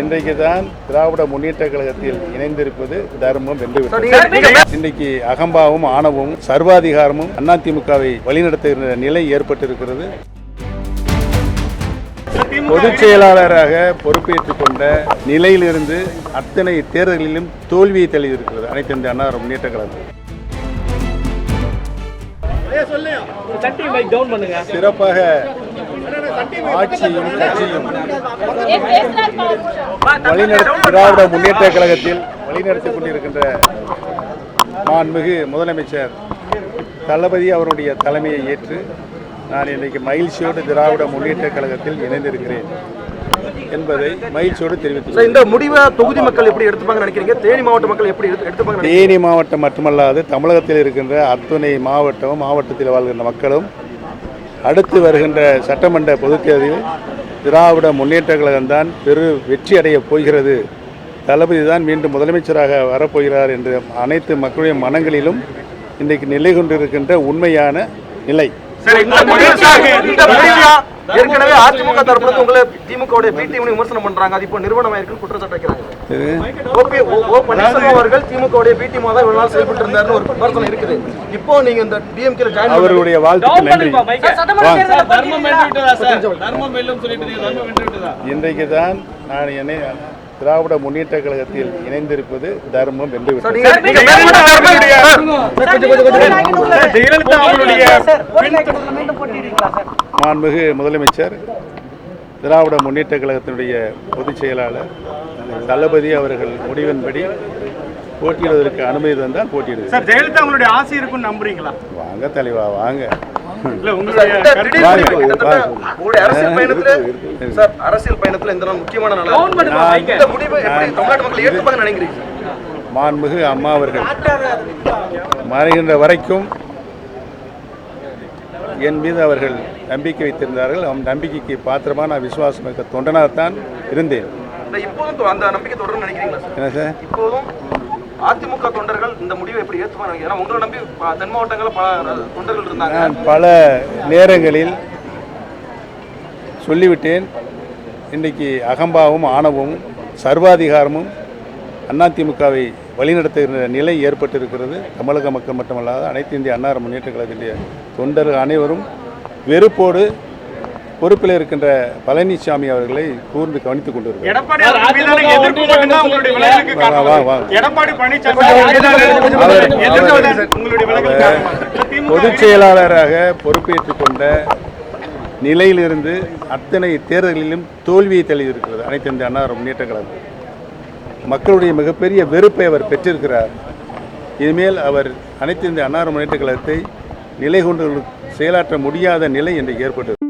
இன்றைக்கு தான் திராவிட முன்னேற்ற கழகத்தில் இணைந்திருப்பது தர்மம் என்று இன்றைக்கு அகம்பாவும் ஆணவமும் சர்வாதிகாரமும் அதிமுகவை வழிநடத்துகிற நிலை ஏற்பட்டிருக்கிறது. பொதுச் செயலாளராக பொறுப்பேற்றுக் கொண்ட நிலையிலிருந்து அத்தனை தேர்தல்களிலும் தோல்வியை தழுவியிருக்கிறது அனைத்து இந்திய அண்ணா முன்னேற்ற கழகம். சிறப்பாக ஆட்சியும் கட்சியும் திராவிட முன்னேற்ற கழகத்தில் வழிநடத்திக் கொண்டிருக்கின்ற மாண்புமிகு முதலமைச்சர் தளபதி அவருடைய தலைமையை ஏற்று நான் இன்றைக்கு மகிழ்ச்சியோடு திராவிட முன்னேற்ற கழகத்தில் இணைந்திருக்கிறேன் என்பதை மகிழ்ச்சியோடு தெரிவித்துள்ளேன். இந்த முடிவை தொகுதி மக்கள் எப்படி எடுத்துப்பாங்க நினைக்கிறீங்க? தேனி மாவட்ட மக்கள் எப்படி எடுத்துப்பாங்க? தேனி மாவட்டம் மட்டுமல்லாது தமிழகத்தில் இருக்கின்ற அத்துணை மாவட்டத்தில் வாழ்கின்ற மக்களும் அடுத்து வருகின்ற சட்டமன்ற பொதுத் தேர்தலில் திராவிட முன்னேற்ற கழகம்தான் வெற்றி அடையப் போகிறது, தளபதி தான் மீண்டும் முதலமைச்சராக வரப்போகிறார் என்று அனைத்து மக்களுடைய மனங்களிலும் இன்றைக்கு நிலை கொண்டிருக்கின்ற உண்மையான நிலை. ஏற்கனவே அதிமுக தரப்புல உங்களை திமுக விமர்சனம் பண்றாங்க. அது இப்போ நிறுவனமா இருக்குன்னு குற்றச்சாட்டு வைக்கிறாங்க. அவர்கள் திமுக பிடிஎம் தான் இவ்வளவு நாள் செயல்பட்டு இருந்தாருன்னு ஒரு விமர்சனம் இருக்குது. இப்போ நீங்க இந்த டிஎம்கே ஜாயின் அவருடைய வாழ்த்துக்கு நன்றி. இன்றைக்கு தான் நான் என்னை திராவிட முன்னேற்ற கழகத்தில் இணைந்திருப்பது தர்மம் என்று மாண்புமிகு முதலமைச்சர் திராவிட முன்னேற்ற கழகத்தினுடைய பொதுச் செயலாளர் தளபதி அவர்கள் முடிவின்படி போட்டியிடுவதற்கு அனுமதி தந்தால் போட்டியிடுவது. ஜெயலலிதா உங்களுடைய ஆசை இருக்குன்னு நம்புறீங்களா? வாங்க தலைவா வாங்க. அரசியல் பயணத்துல இந்த முக்கியமான மாண்புமிகு அம்மா அவர்கள் மறைகின்ற வரைக்கும் என் மீது அவர்கள் நம்பிக்கை வைத்திருந்தார்கள். அவன் நம்பிக்கைக்கு பாத்திரமா நான் விசுவாசம் இருக்க தொண்டனாகத்தான் இருந்தேன். அந்த நம்பிக்கை தொடர்ந்து நினைக்கிறீங்களா? என்ன சார், இப்போதும் அதிமுக தொண்டர்கள் இந்த முடிவை எப்படி ஏற்றுப்பாங்க? உங்களை நம்பி தென் மாவட்டங்களில் பல தொண்டர்கள் இருந்தாங்க. நான் பல நேரங்களில் சொல்லிவிட்டேன். இன்றைக்கு அகம்பாவும் ஆணவமும் சர்வாதிகாரமும் அதிமுகவை வழிநடத்துகிற நிலை ஏற்பட்டிருக்கிறது. தமிழக மக்கள் மட்டுமல்லாத அனைத்து இந்திய அண்ணா முன்னேற்ற கழகத்தினுடைய தொண்டர்கள் அனைவரும் வெறுப்போடு பொறுப்பில் இருக்கின்ற பழனிசாமி அவர்களை கூர்ந்து கவனித்துக் கொண்டிருக்கிறார். பொதுச் செயலாளராக பொறுப்பேற்றுக் கொண்ட நிலையிலிருந்து அத்தனை தேர்தல்களிலும் தோல்வியை தழுவியிருக்கிறது அனைத்து இந்திய அண்ணா முன்னேற்ற கழகம். மக்களுடைய மிகப்பெரிய வெறுப்பை அவர் பெற்றிருக்கிறார். இனிமேல் அவர் அனைத்து இந்திய அண்ணா முன்னேற்ற கழகத்தை நிலை கொண்டு செயலாற்ற முடியாத நிலை இன்றைக்கு ஏற்பட்டது.